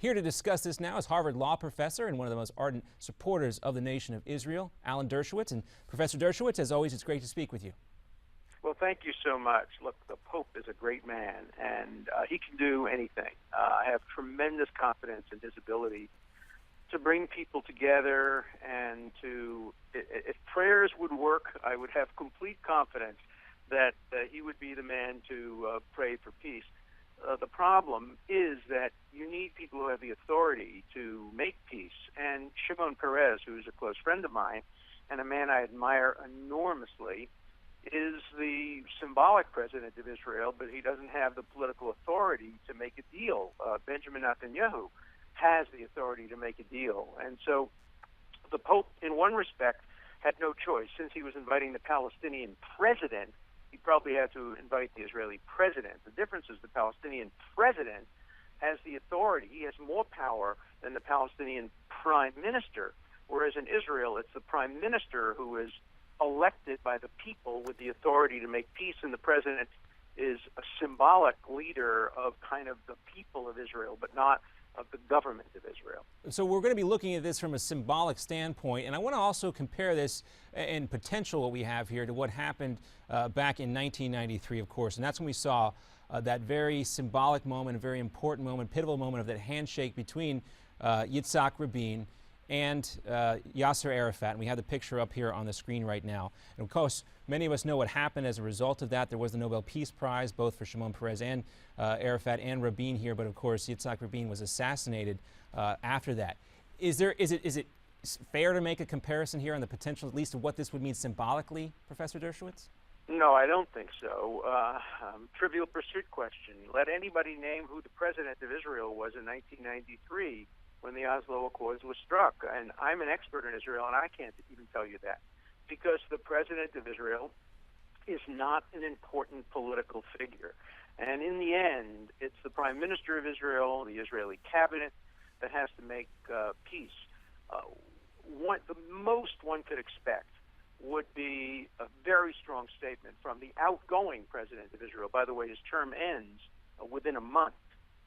Here to discuss this now is Harvard law professor and one of the most ardent supporters of the nation of Israel, Alan Dershowitz. And Professor Dershowitz, as always, it's great to speak with you. Well, thank you so much. Look, the Pope is a great man, and he can do anything. I have tremendous confidence in his ability to bring people together and to, if prayers would work, I would have complete confidence that he would be the man to pray for peace. The problem is that you need people who have the authority to make peace. And Shimon Peres, who is a close friend of mine and a man I admire enormously, is the symbolic president of Israel, but he doesn't have the political authority to make a deal. Benjamin Netanyahu has the authority to make a deal. And so the Pope, in one respect, had no choice. Since he was inviting the Palestinian president, he probably had to invite the Israeli president. The difference is the Palestinian president has the authority. He has more power than the Palestinian prime minister, whereas in Israel, it's the prime minister who is elected by the people with the authority to make peace, and the president is a symbolic leader of kind of the people of Israel, but not of the government of Israel. So we're going to be looking at this from a symbolic standpoint, and I want to also compare this and potential what we have here to what happened back in 1993, of course, and that's when we saw that very symbolic moment, a very important moment, pivotal moment of that handshake between Yitzhak Rabin and Yasser Arafat. And we have the picture up here on the screen right now. And of course, many of us know what happened as a result of that. There was the Nobel Peace Prize, both for Shimon Peres and Arafat and Rabin here. But of course, Yitzhak Rabin was assassinated after that. Is it fair to make a comparison here on the potential, at least, of what this would mean symbolically, Professor Dershowitz? No, I don't think so. Trivial pursuit question. Let anybody name who the president of Israel was in 1993 when the Oslo Accords was struck. And I'm an expert in Israel, and I can't even tell you that, because the president of Israel is not an important political figure. And in the end, it's the prime minister of Israel, the Israeli cabinet, that has to make peace. The most one could expect would be a very strong statement from the outgoing president of Israel. By the way, his term ends within a month,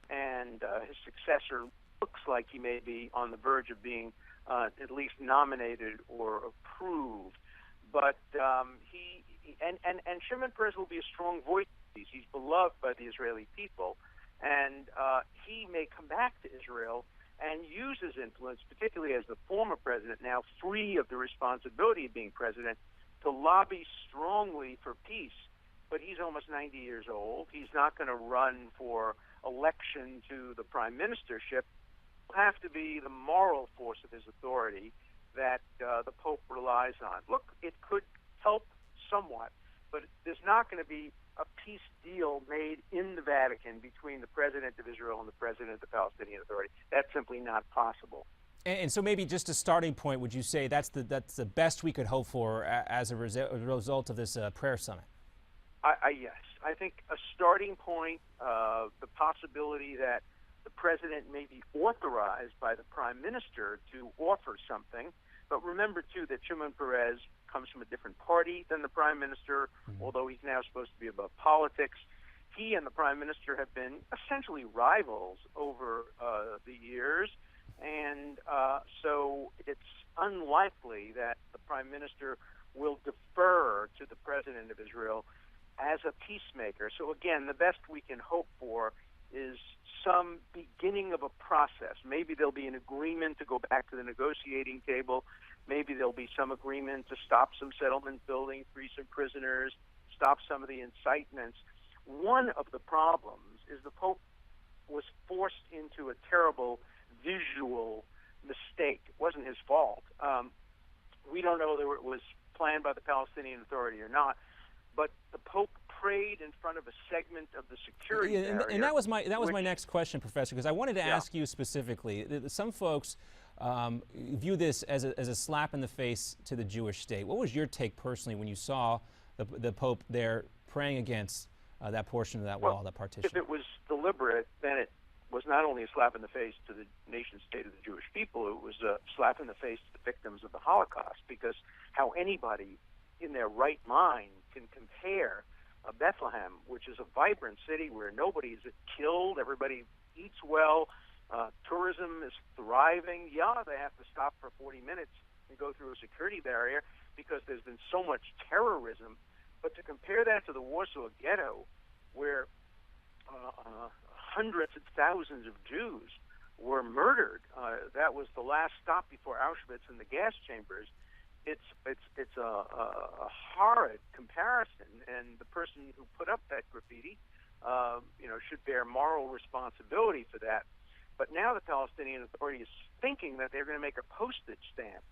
and his successor looks like he may be on the verge of being at least nominated or approved. But Shimon Peres will be a strong voice. He's beloved by the Israeli people, and he may come back to Israel and use his influence, particularly as the former president, now free of the responsibility of being president, to lobby strongly for peace. But he's almost 90 years old. He's not going to run for election to the prime ministership. Will have to be the moral force of his authority that the Pope relies on. Look, it could help somewhat, but there's not going to be a peace deal made in the Vatican between the president of Israel and the president of the Palestinian Authority. That's simply not possible. And so maybe just a starting point, would you say that's the best we could hope for as a result of this prayer summit? Yes. I think a starting point, the possibility that the president may be authorized by the prime minister to offer something. But remember, too, that Shimon Peres comes from a different party than the prime minister, although he's now supposed to be above politics. He and the prime minister have been essentially rivals over the years, and so it's unlikely that the prime minister will defer to the president of Israel as a peacemaker. So again, the best we can hope for is some beginning of a process. Maybe there'll be an agreement to go back to the negotiating table. Maybe there'll be some agreement to stop some settlement building, free some prisoners, stop some of the incitements. One of the problems is the Pope was forced into a terrible visual mistake. It wasn't his fault. We don't know whether it was planned by the Palestinian Authority or not, but the Pope prayed in front of a segment of the security barrier. And that was my next question, Professor, because I wanted to ask you specifically. Some folks view this as a slap in the face to the Jewish state. What was your take personally when you saw the Pope there praying against that portion of that wall, that partition? If it was deliberate, then it was not only a slap in the face to the nation state of the Jewish people, it was a slap in the face to the victims of the Holocaust, because how anybody in their right mind can compare Bethlehem, which is a vibrant city where nobody is killed, everybody eats well, Tourism is thriving. Yeah, they have to stop for 40 minutes and go through a security barrier because there's been so much terrorism. But to compare that to the Warsaw Ghetto, where hundreds of thousands of Jews were murdered, that was the last stop before Auschwitz and the gas chambers. It's a horrid comparison, and the person who put up that graffiti, should bear moral responsibility for that. But now the Palestinian Authority is thinking that they're going to make a postage stamp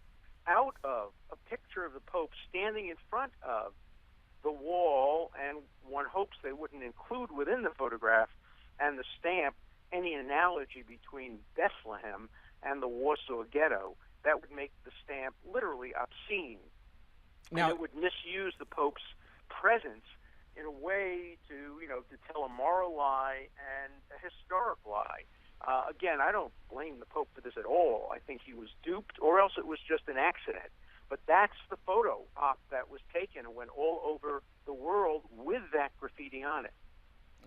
out of a picture of the Pope standing in front of the wall, and one hopes they wouldn't include within the photograph and the stamp any analogy between Bethlehem and the Warsaw Ghetto. That would make the stamp literally obscene. Now, and it would misuse the Pope's presence in a way to tell a moral lie and a historic lie. Again, I don't blame the Pope for this at all. I think he was duped, or else it was just an accident. But that's the photo op that was taken and went all over the world with that graffiti on it.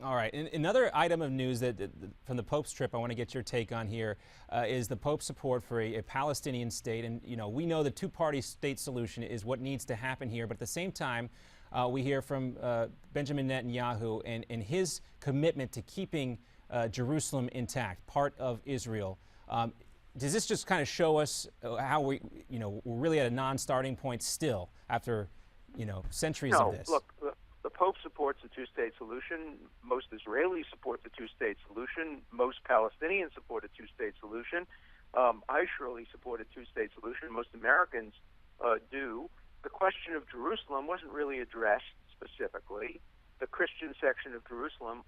All right. And another item of news that from the Pope's trip I want to get your take on here is the Pope's support for a Palestinian state. And, we know the two-party state solution is what needs to happen here. But at the same time, we hear from Benjamin Netanyahu and his commitment to keeping Jerusalem intact, part of Israel. Does this just kind of show us how we're really at a non-starting point still after, centuries of this? Look, the Pope supports the two-state solution. Most Israelis support the two-state solution. Most Palestinians support a two-state solution. I surely support a two-state solution. Most Americans do. The question of Jerusalem wasn't really addressed specifically. The Christian section of Jerusalem,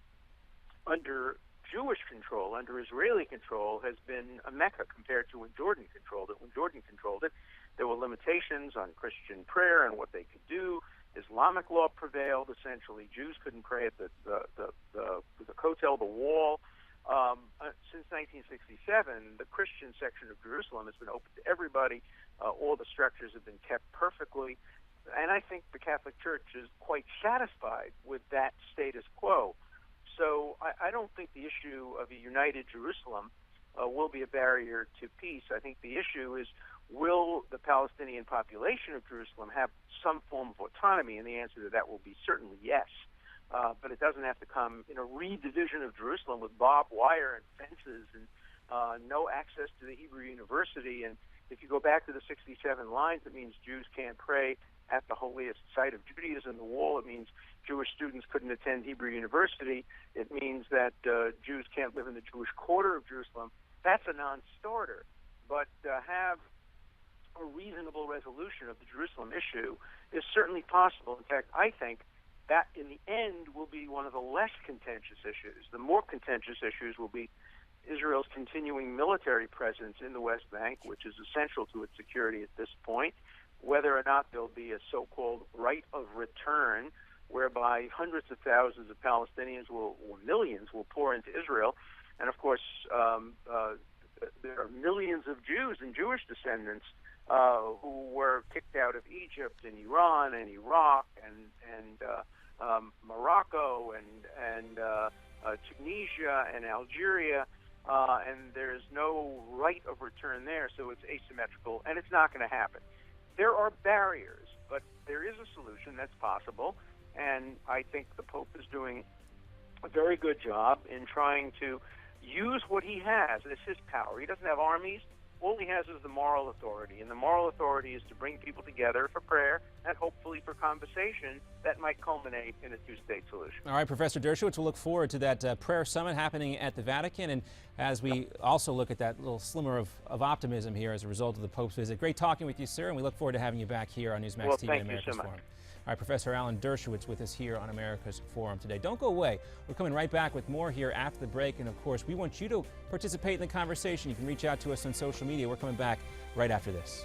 under Jewish control, under Israeli control, has been a Mecca compared to when Jordan controlled it. When Jordan controlled it, there were limitations on Christian prayer and what they could do. Islamic law prevailed. Essentially, Jews couldn't pray at the Kotel, the wall. Since 1967, the Christian section of Jerusalem has been open to everybody. All the structures have been kept perfectly. And I think the Catholic Church is quite satisfied with that status quo. So I don't think the issue of a united Jerusalem will be a barrier to peace. I think the issue is, will the Palestinian population of Jerusalem have some form of autonomy? And the answer to that will be certainly yes. But it doesn't have to come in a redivision of Jerusalem with barbed wire and fences and no access to the Hebrew University. And if you go back to the 67 lines, it means Jews can't pray at the holiest site of Judaism, the wall. It means Jewish students couldn't attend Hebrew University. It means that Jews can't live in the Jewish quarter of Jerusalem. That's a non-starter. But have a reasonable resolution of the Jerusalem issue is certainly possible. In fact, I think that in the end will be one of the less contentious issues. The more contentious issues will be Israel's continuing military presence in the West Bank, which is essential to its security at this point, whether or not there'll be a so-called right of return, whereby hundreds of thousands of Palestinians or millions will pour into Israel. And of course, there are millions of Jews and Jewish descendants who were kicked out of Egypt and Iran and Iraq and Morocco and Tunisia and Algeria, and there's no right of return there, so it's asymmetrical, and it's not going to happen. There are barriers, but there is a solution that's possible, and I think the Pope is doing a very good job in trying to use what he has. It's his power. He doesn't have armies. All he has is the moral authority, and the moral authority is to bring people together for prayer and hopefully for conversation that might culminate in a two-state solution. All right, Professor Dershowitz, we'll look forward to that prayer summit happening at the Vatican, and as we also look at that little slimmer of optimism here as a result of the Pope's visit. Great talking with you, sir, and we look forward to having you back here on Newsmax TV and America's Forum. All right, Professor Alan Dershowitz with us here on America's Forum today. Don't go away. We're coming right back with more here after the break. And, of course, we want you to participate in the conversation. You can reach out to us on social media. We're coming back right after this.